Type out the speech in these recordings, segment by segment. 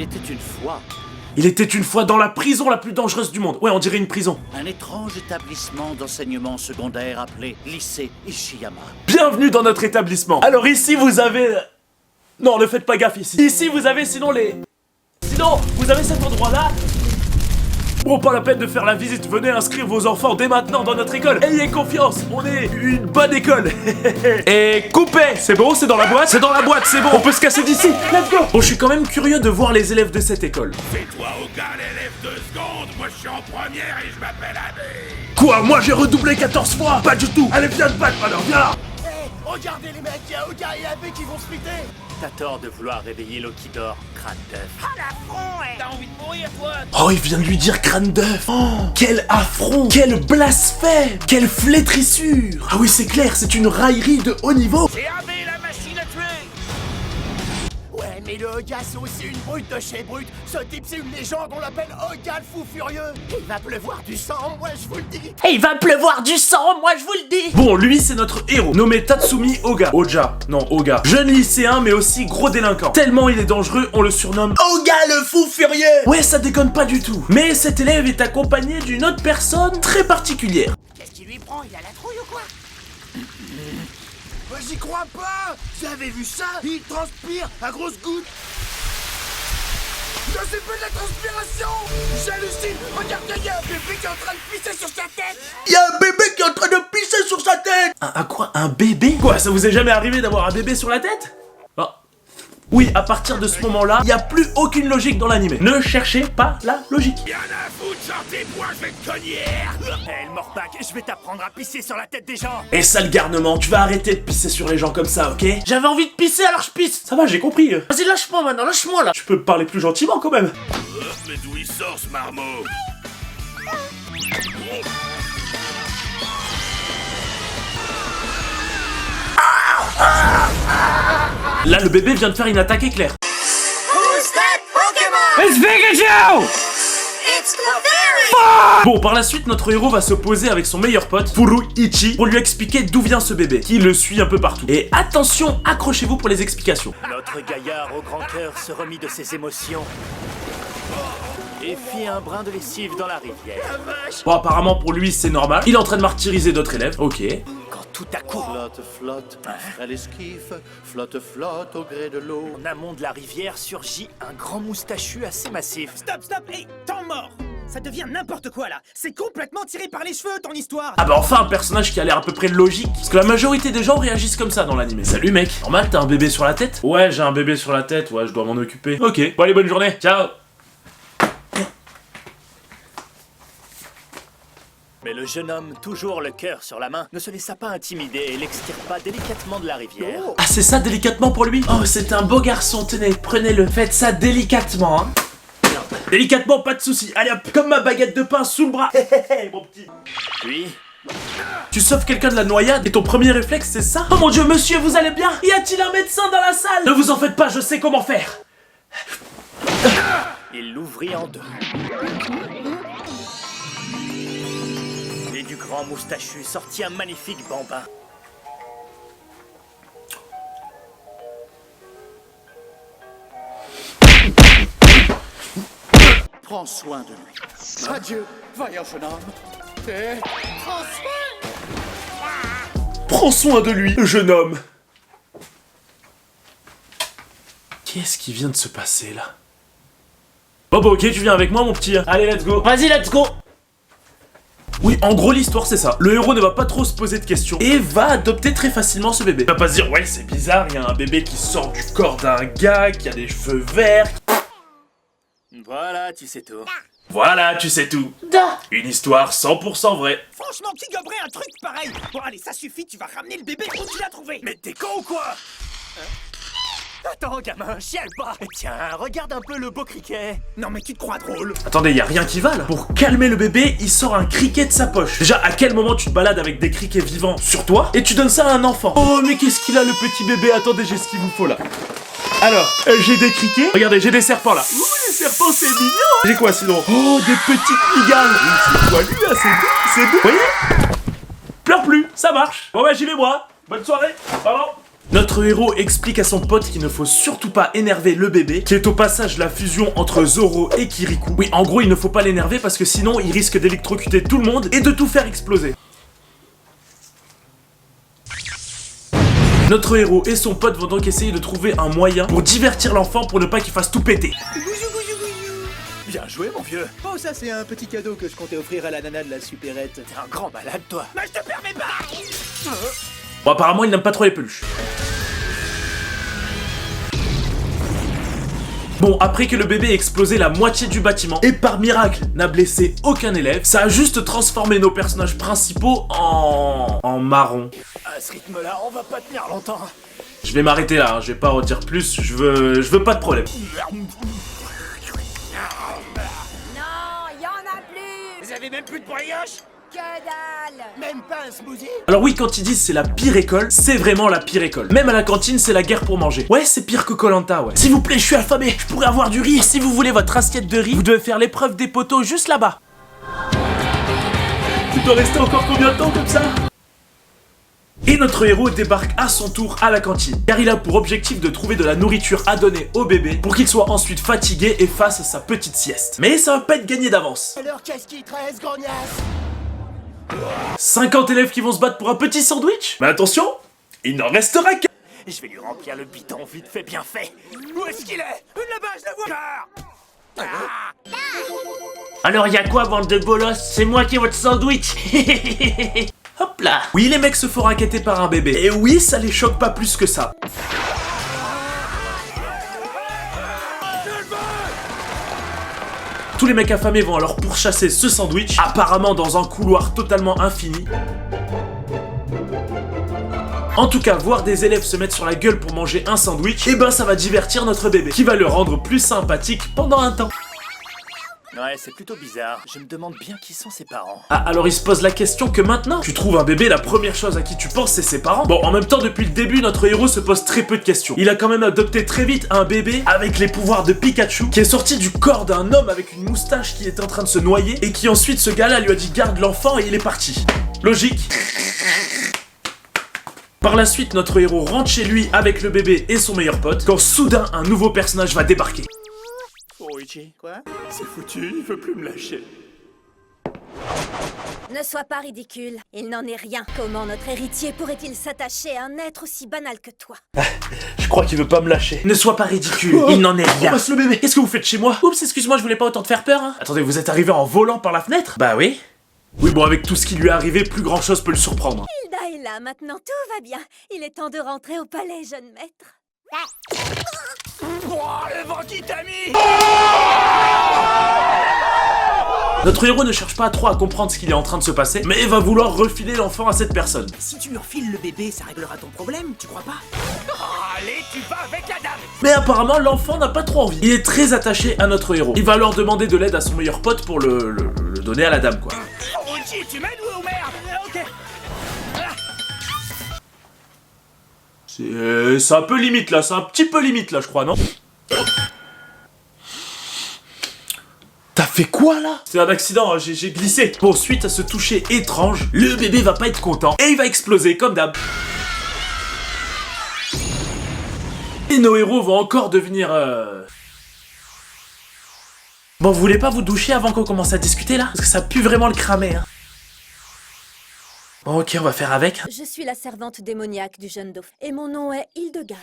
était une fois Il était une fois dans la prison la plus dangereuse du monde. Ouais, on dirait une prison. un étrange établissement d'enseignement secondaire appelé lycée Ishiyama. Bienvenue dans notre établissement. Alors ici, vous avez... Non, ne faites pas gaffe ici. Ici, vous avez sinon vous avez cet endroit-là. Bon, pas la peine de faire la visite. Venez inscrire vos enfants dès maintenant dans notre école. Ayez confiance, on est une bonne école. Et coupez. C'est bon, c'est dans la boîte. C'est dans la boîte, c'est bon. On peut se casser d'ici. Let's go. Bon, je suis quand même curieux de voir les élèves de cette école. Fais-toi aucun élève 2 secondes, moi je suis en première et je m'appelle Abbé. Quoi? Moi, j'ai redoublé 14 fois? Pas du tout. Allez, viens de battre, alors, viens là. Regardez les mecs, y'a Oga et Abbé qui vont splitter. T'as tort de vouloir réveiller Lokidor, crâne d'œuf. T'as envie de mourir, toi? Oh, il vient de lui dire crâne d'œuf. Oh, quel affront, quel blasphème, quelle flétrissure. Ah oui, c'est clair, c'est une raillerie de haut niveau. C'est Abbé la machine à tuer. Ouais, mais le Oga c'est aussi une brute de chez brute. Ce type c'est une légende, on l'appelle Oga le fou furieux. Il va pleuvoir du sang, moi je vous le dis. Et il va pleuvoir du sang, moi je vous le dis. Bon, lui, c'est notre héros, nommé Tatsumi Oga. Oga. Jeune lycéen, mais aussi gros délinquant. Tellement il est dangereux, on le surnomme Oga le fou furieux. Ouais, ça déconne pas du tout. Mais cet élève est accompagné d'une autre personne très particulière. Qu'est-ce qui lui prend? Il a la trouille ou quoi? J'y crois pas. Vous avez vu ça? Il transpire à grosses gouttes. Ça c'est pas de la transpiration. J'hallucine. Regardez, il y a un bébé qui est en train de pisser sur sa tête. Il y a un bébé qui est en train de pisser sur sa tête. Un quoi? Un bébé? Quoi, ça vous est jamais arrivé d'avoir un bébé sur la tête? Oh. Oui, à partir de ce moment-là, il n'y a plus aucune logique dans l'animé. Ne cherchez pas la logique. Y'en a à foutre, sortez-moi, je vais te cogner. Eh, le morpac, je vais t'apprendre à pisser sur la tête des gens. Et sale garnement, tu vas arrêter de pisser sur les gens comme ça, ok? J'avais envie de pisser alors je pisse. Ça va, j'ai compris. Vas-y lâche-moi maintenant, lâche-moi là. Tu peux me parler plus gentiment quand même. Mais d'où il sort ce marmot? Là, le bébé vient de faire une attaque éclair. Who's that Pokémon? It's Pikachu. It's Clefairy. Bon, par la suite, notre héros va s'opposer avec son meilleur pote, Furuichi, pour lui expliquer d'où vient ce bébé, qui le suit un peu partout. Et attention, accrochez-vous pour les explications. Notre gaillard au grand cœur se remit de ses émotions et fit un brin de lessive dans la rivière. Bon, apparemment, pour lui, c'est normal. Il est en train de martyriser d'autres élèves, ok. Quand tout à coup, Flotte, à l'esquif, flotte au gré de l'eau. en amont de la rivière surgit un grand moustachu assez massif. Stop, hé, temps mort. Ça devient n'importe quoi là. C'est complètement tiré par les cheveux ton histoire. Ah bah enfin, un personnage qui a l'air à peu près logique. Parce que la majorité des gens réagissent comme ça dans l'anime. Salut mec, normal, t'as un bébé sur la tête? Ouais, j'ai un bébé sur la tête, ouais, je dois m'en occuper. Ok, bon allez, bonne journée, ciao. Mais le jeune homme, toujours le cœur sur la main, ne se laissa pas intimider et l'extirpa délicatement de la rivière. Ah, c'est ça délicatement pour lui? Oh, c'est un beau garçon, tenez, prenez-le. Faites ça délicatement, hein. Délicatement, pas de soucis. Allez hop, comme ma baguette de pain sous le bras. Hé hé hé, mon petit. Puis, Tu sauves quelqu'un de la noyade et ton premier réflexe, c'est ça? Oh mon dieu, monsieur, vous allez bien? Y a-t-il un médecin dans la salle? Ne vous en faites pas, je sais comment faire. il l'ouvrit en deux. Et du grand moustachu sortit un magnifique bambin. Prends soin de lui. Adieu, vaillant jeune homme. Et... Prends soin de lui, jeune homme. Qu'est-ce qui vient de se passer là? Bon bah ok, tu viens avec moi mon petit. Allez, let's go. Vas-y, let's go. Oui, en gros l'histoire c'est ça. Le héros ne va pas trop se poser de questions et va adopter très facilement ce bébé. Il va pas se dire ouais c'est bizarre, il y a un bébé qui sort du corps d'un gars, qui a des cheveux verts. Voilà, tu sais tout. Voilà, tu sais tout. Une histoire 100% vraie. Franchement, qui goberait un truc pareil? Bon allez, ça suffit, tu vas ramener le bébé où tu l'as trouvé. Mais t'es con ou quoi? Attends, gamin, chiale pas. Tiens, regarde un peu le beau criquet. Non mais tu te crois drôle? Attendez, y a rien qui va là. Pour calmer le bébé, il sort un criquet de sa poche. Déjà, à quel moment tu te balades avec des criquets vivants sur toi et tu donnes ça à un enfant? Oh mais qu'est-ce qu'il a le petit bébé? Attendez, j'ai ce qu'il vous faut là. Alors, j'ai des criquets. Regardez, j'ai des serpents là. Ouh, les serpents, c'est mignon. J'ai quoi sinon? Oh, des petites migales. Oui, c'est poilu là, c'est doux, c'est doux. Vous voyez? Pleure plus, ça marche. Bon bah j'y vais moi. Bonne soirée. Pardon. Notre héros explique à son pote qu'il ne faut surtout pas énerver le bébé, qui est au passage la fusion entre Zoro et Kirikou. Oui, en gros, il ne faut pas l'énerver parce que sinon, il risque d'électrocuter tout le monde et de tout faire exploser. Notre héros et son pote vont donc essayer de trouver un moyen pour divertir l'enfant pour ne pas qu'il fasse tout péter. Bien joué, mon vieux. Oh, ça, c'est un petit cadeau que je comptais offrir à la nana de la supérette. T'es un grand malade, toi. Mais je te permets pas. Bon, apparemment, il n'aime pas trop les peluches. Bon, après que le bébé ait explosé la moitié du bâtiment et par miracle n'a blessé aucun élève, ça a juste transformé nos personnages principaux en marron. À ce rythme-là, on va pas tenir longtemps. Je vais m'arrêter là, hein, je vais pas redire plus, je veux pas de problème. Non, y en a plus. Vous avez même plus de brioche? Que dalle. Même pas un smoothie? Alors oui, quand ils disent c'est la pire école, c'est vraiment la pire école. Même à la cantine, c'est la guerre pour manger. Ouais, c'est pire que Koh-Lanta, ouais. S'il vous plaît, je suis affamé, je pourrais avoir du riz. Si vous voulez votre assiette de riz, vous devez faire l'épreuve des poteaux juste là-bas. Tu dois rester encore combien de temps comme ça? Et notre héros débarque à son tour à la cantine, car il a pour objectif de trouver de la nourriture à donner au bébé pour qu'il soit ensuite fatigué et fasse sa petite sieste. Mais ça va pas être gagné d'avance. Alors qu'est-ce qui te reste, grognasse? 50 élèves qui vont se battre pour un petit sandwich? Mais attention, il n'en restera qu'un. Je vais lui remplir le bidon vite fait, bien fait. Où est-ce qu'il est? Là-bas, je la vois. Alors y'a quoi, bande de bolos? C'est moi qui ai votre sandwich. Hop là. Oui, les mecs se font racketter par un bébé. Et oui, ça les choque pas plus que ça. Tous les mecs affamés vont alors pourchasser ce sandwich, apparemment dans un couloir totalement infini. En tout cas, voir des élèves se mettre sur la gueule pour manger un sandwich, eh ben ça va divertir notre bébé, qui va le rendre plus sympathique pendant un temps. Ouais, c'est plutôt bizarre. Je me demande bien qui sont ses parents. Ah, alors il se pose la question que maintenant, tu trouves un bébé, la première chose à qui tu penses, c'est ses parents. Bon, en même temps, depuis le début, notre héros se pose très peu de questions. Il a quand même adopté très vite un bébé avec les pouvoirs de Pikachu, qui est sorti du corps d'un homme avec une moustache qui était en train de se noyer, et qui ensuite, ce gars-là lui a dit garde l'enfant et il est parti. Logique. Par la suite, notre héros rentre chez lui avec le bébé et son meilleur pote, quand soudain, un nouveau personnage va débarquer. Luigi, Quoi? c'est foutu, il veut plus me lâcher. Ne sois pas ridicule, il n'en est rien. Comment notre héritier pourrait-il s'attacher à un être aussi banal que toi? Je crois qu'il veut pas me lâcher. Ne sois pas ridicule, il n'en est rien. Ramasse le bébé. Qu'est-ce que vous faites chez moi? Oups, excuse-moi, je voulais pas autant te faire peur, hein. Attendez, vous êtes arrivé en volant par la fenêtre? Bah oui. Oui, bon, avec tout ce qui lui est arrivé, plus grand chose peut le surprendre. Hilda est là, maintenant tout va bien. Il est temps de rentrer au palais, jeune maître. Oh, le vent qui t'a mis! Notre héros ne cherche pas trop à comprendre ce qu'il est en train de se passer, mais va vouloir refiler l'enfant à cette personne. Si tu lui refiles le bébé, ça réglera ton problème, tu crois pas? Allez, tu vas avec la dame! Mais apparemment, l'enfant n'a pas trop envie. Il est très attaché à notre héros. Il va alors demander de l'aide à son meilleur pote pour le donner à la dame, quoi. Oh, Luigi, tu m'aides ou merde? Ok. C'est un peu limite là, c'est un petit peu limite là, je crois, non? T'as fait quoi là? C'est un accident, hein, j'ai glissé. Bon, suite à ce toucher étrange, le bébé va pas être content et il va exploser comme d'hab. Et nos héros vont encore devenir Bon, vous voulez pas vous doucher avant qu'on commence à discuter là? Parce que ça pue vraiment le cramer, hein. Bon, ok, on va faire avec. Je suis la servante démoniaque du jeune dauphin, et mon nom est Hildegarde.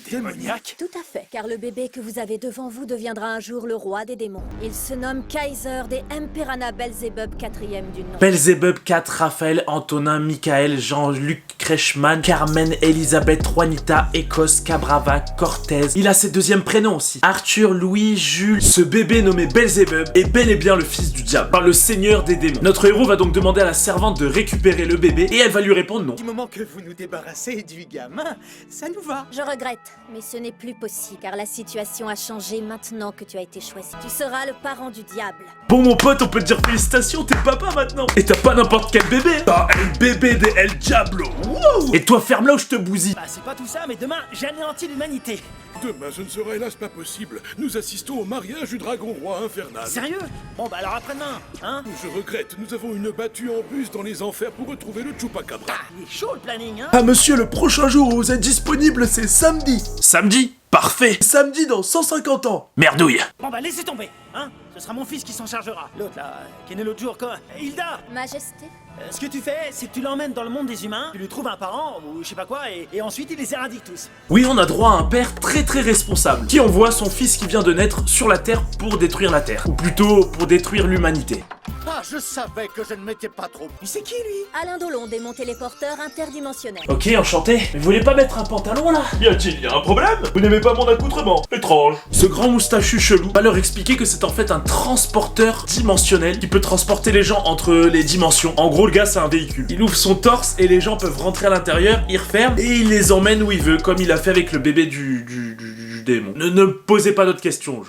Démoniaque? Tout à fait, car le bébé que vous avez devant vous deviendra un jour le roi des démons. Il se nomme Kaiser des Emperana Belzebub 4e du nom. Belzebub 4, Raphaël, Antonin, Michael, Jean-Luc, Kretschmann, Carmen, Elisabeth, Juanita, Écosse, Cabrava, Cortez. Il a ses deuxièmes prénoms aussi. Arthur, Louis, Jules. Ce bébé nommé Belzebub est bel et bien le fils du diable, par le seigneur des démons. Notre héros va donc demander à la servante de récupérer le bébé et elle va lui répondre non. Du moment que vous nous débarrassez du gamin, ça nous va. Je regrette, mais ce n'est plus possible, car la situation a changé maintenant que tu as été choisi. Tu seras le parent du diable. Bon mon pote, on peut te dire félicitations, t'es papa maintenant. Et t'as pas n'importe quel bébé. T'as El bébé de El Diablo. Wow. Et toi ferme là ou je te bousille. Bah c'est pas tout ça, mais demain, j'anéantis l'humanité. Demain, ce ne sera hélas pas possible. Nous assistons au mariage du dragon roi infernal. Sérieux? Bon bah alors après-demain, hein? Je regrette, nous avons une battue en bus dans les enfers pour retrouver trouver le chupacabra. Il est chaud le planning, hein? Ah monsieur, le prochain jour où vous êtes disponible, c'est samedi. Samedi? Parfait. Samedi dans 150 ans. Merdouille. Bon bah laissez tomber, hein? Ce sera mon fils qui s'en chargera. L'autre là, qui est né l'autre jour, quoi. Hilda! Majesté. Ce que tu fais, c'est que tu l'emmènes dans le monde des humains, tu lui trouves un parent, ou je sais pas quoi, et ensuite il les éradique tous. Oui, on a droit à un père très responsable, qui envoie son fils qui vient de naître sur la Terre pour détruire la Terre. Ou plutôt, pour détruire l'humanité. Ah, je savais que je ne m'étais pas trompé. Mais c'est qui lui? Alain Dolon, démon téléporteur interdimensionnel. Ok, enchanté. Mais vous voulez pas mettre un pantalon là? Y a-t-il un problème? Vous n'aimez pas mon accoutrement? Étrange. Ce grand moustachu chelou va leur expliquer que c'est en fait un transporteur dimensionnel qui peut transporter les gens entre les dimensions. En gros, le gars, c'est un véhicule. Il ouvre son torse et les gens peuvent rentrer à l'intérieur, il referme et il les emmène où il veut, comme il a fait avec le bébé du démon. Ne posez pas d'autres questions,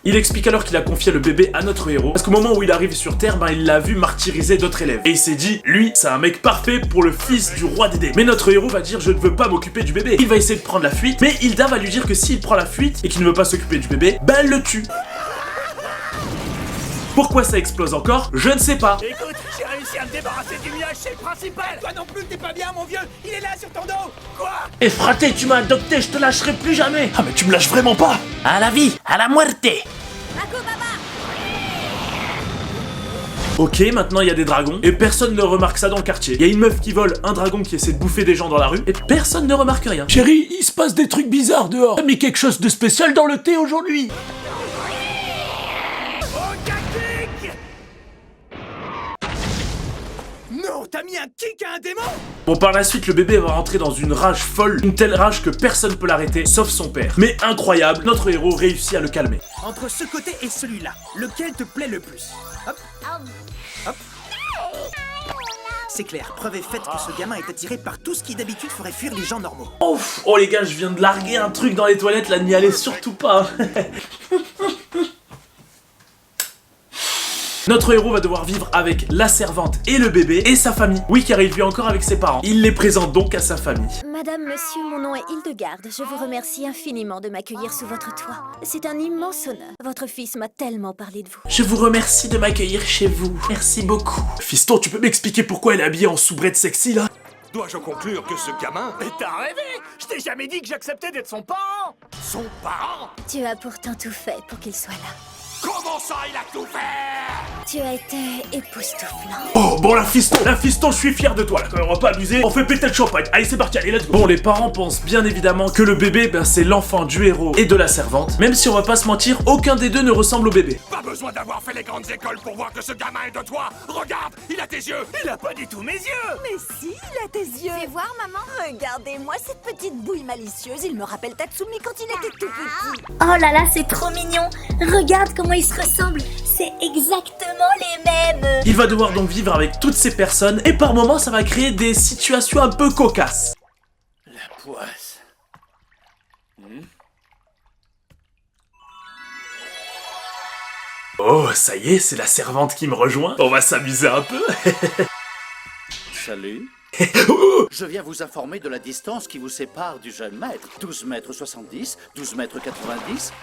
Il explique alors qu'il a confié le bébé à notre héros, parce qu'au moment où il arrive sur Terre, il l'a vu martyriser d'autres élèves. Et il s'est dit, lui, c'est un mec parfait pour le fils du roi des démons. Mais notre héros va dire, je ne veux pas m'occuper du bébé. Il va essayer de prendre la fuite, mais Hilda va lui dire que s'il prend la fuite et qu'il ne veut pas s'occuper du bébé, elle le tue. Pourquoi ça explose encore? Je ne sais pas. Écoute, j'ai réussi à me débarrasser du mien chez le principal. Toi non plus, t'es pas bien, mon vieux! Il est là sur ton dos! Quoi? Et fraté, tu m'as adopté, je te lâcherai plus jamais. Ah mais tu me lâches vraiment pas. À la vie, à la muerte. Mako Baba. Ok, maintenant il y a des dragons, et personne ne remarque ça dans le quartier. Il y a une meuf qui vole un dragon qui essaie de bouffer des gens dans la rue, et personne ne remarque rien. Chérie, il se passe des trucs bizarres dehors. T'as mis quelque chose de spécial dans le thé aujourd'hui? Non, t'as mis un kick à un démon? Bon, par la suite, le bébé va rentrer dans une rage folle, une telle rage que personne peut l'arrêter, sauf son père. Mais incroyable, notre héros réussit à le calmer. Entre ce côté et celui-là, lequel te plaît le plus? Hop. Hop. C'est clair, preuve est faite que ce gamin est attiré par tout ce qui d'habitude ferait fuir les gens normaux. Ouf. Oh les gars, je viens de larguer un truc dans les toilettes, là, n'y allez surtout pas. Notre héros va devoir vivre avec la servante et le bébé et sa famille. Oui, car il vit encore avec ses parents. Il les présente donc à sa famille. Madame, monsieur, mon nom est Hildegarde. Je vous remercie infiniment de m'accueillir sous votre toit. C'est un immense honneur. Votre fils m'a tellement parlé de vous. Je vous remercie de m'accueillir chez vous. Merci beaucoup. Fiston, tu peux m'expliquer pourquoi elle est habillée en soubrette sexy, là? Dois-je conclure que ce gamin... Mais t'as rêvé? Je t'ai jamais dit que j'acceptais d'être son parent. Son parent? Tu as pourtant tout fait pour qu'il soit là. Comment ça, il a tout fait? Tu as été époustouflant. Oh, bon, la fiston, je suis fier de toi, là, quand même, on va pas abuser. On fait péter le champagne. Allez, c'est parti, allez, let's go. Bon, les parents pensent bien évidemment que le bébé, c'est l'enfant du héros et de la servante. Même si on va pas se mentir, aucun des deux ne ressemble au bébé. Pas besoin d'avoir fait les grandes écoles pour voir que ce gamin est de toi. Regarde, il a tes yeux. Il a pas du tout mes yeux. Mais si, il a tes yeux. Fais voir, maman. Regardez-moi cette petite bouille malicieuse. Il me rappelle Tatsumi quand il était tout petit. Oh là là, c'est trop mignon. Regarde comment ils se ressemblent. C'est exactement les mêmes. Il va devoir donc vivre avec toutes ces personnes et par moments ça va créer des situations un peu cocasses. La poisse. Oh, ça y est, c'est la servante qui me rejoint. On va s'amuser un peu. Salut. Je viens vous informer de la distance qui vous sépare du jeune maître. 12 mètres 70, 12 mètres 90,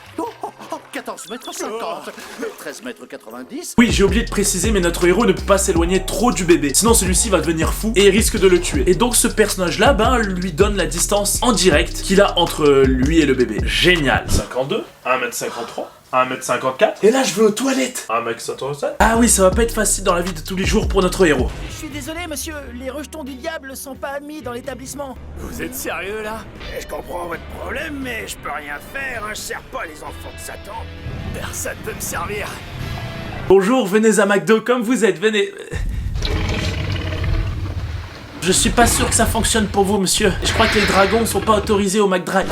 14 mètres 50, 13 mètres 90. Oui, j'ai oublié de préciser, mais notre héros ne peut pas s'éloigner trop du bébé. Sinon, celui-ci va devenir fou et il risque de le tuer. Et donc, ce personnage-là, lui donne la distance en direct qu'il a entre lui et le bébé. Génial. 52, 1m53. 1m54. Et là, je vais aux toilettes. 1m57. Ah oui, ça va pas être facile dans la vie de tous les jours pour notre héros. Je suis désolé, monsieur, les rejetons du diable sont pas admis dans l'établissement. Vous êtes sérieux là? Je comprends votre problème, mais je peux rien faire, hein. Je sers pas les enfants de Satan. Personne peut me servir. Bonjour, venez à McDo comme vous êtes, venez. Je suis pas sûr que ça fonctionne pour vous, monsieur. Je crois que les dragons sont pas autorisés au McDrive.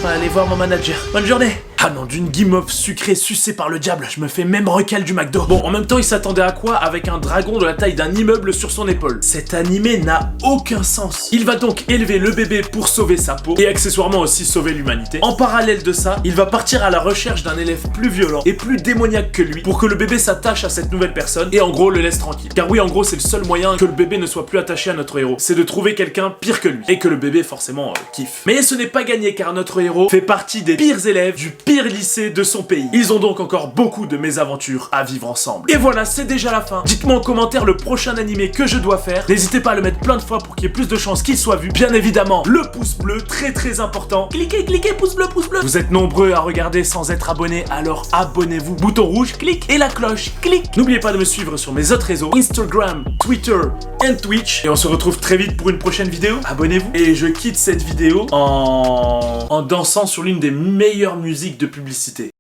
On va aller voir mon manager. Bonne journée. Ah non, d'une guimauve sucrée sucée par le diable, je me fais même recal du McDo. Bon, en même temps, il s'attendait à quoi avec un dragon de la taille d'un immeuble sur son épaule? Cet animé n'a aucun sens. Il va donc élever le bébé pour sauver sa peau et accessoirement aussi sauver l'humanité. En parallèle de ça, il va partir à la recherche d'un élève plus violent et plus démoniaque que lui pour que le bébé s'attache à cette nouvelle personne et en gros le laisse tranquille. Car oui, en gros, c'est le seul moyen que le bébé ne soit plus attaché à notre héros. C'est de trouver quelqu'un pire que lui et que le bébé forcément kiffe. Mais ce n'est pas gagné car notre héros fait partie des pires élèves du pire pire lycée de son pays. Ils ont donc encore beaucoup de mésaventures à vivre ensemble. Et voilà, c'est déjà la fin. Dites-moi en commentaire le prochain animé que je dois faire. N'hésitez pas à le mettre plein de fois pour qu'il y ait plus de chances qu'il soit vu. Bien évidemment, le pouce bleu, très important. Cliquez, pouce bleu, pouce bleu. Vous êtes nombreux à regarder sans être abonnés, alors abonnez-vous. Bouton rouge, clique, et la cloche, clique. N'oubliez pas de me suivre sur mes autres réseaux, Instagram, Twitter et Twitch. Et on se retrouve très vite pour une prochaine vidéo. Abonnez-vous. Et je quitte cette vidéo en dansant sur l'une des meilleures musiques de publicité.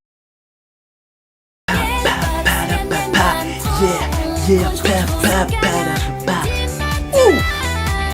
Yeah, yeah,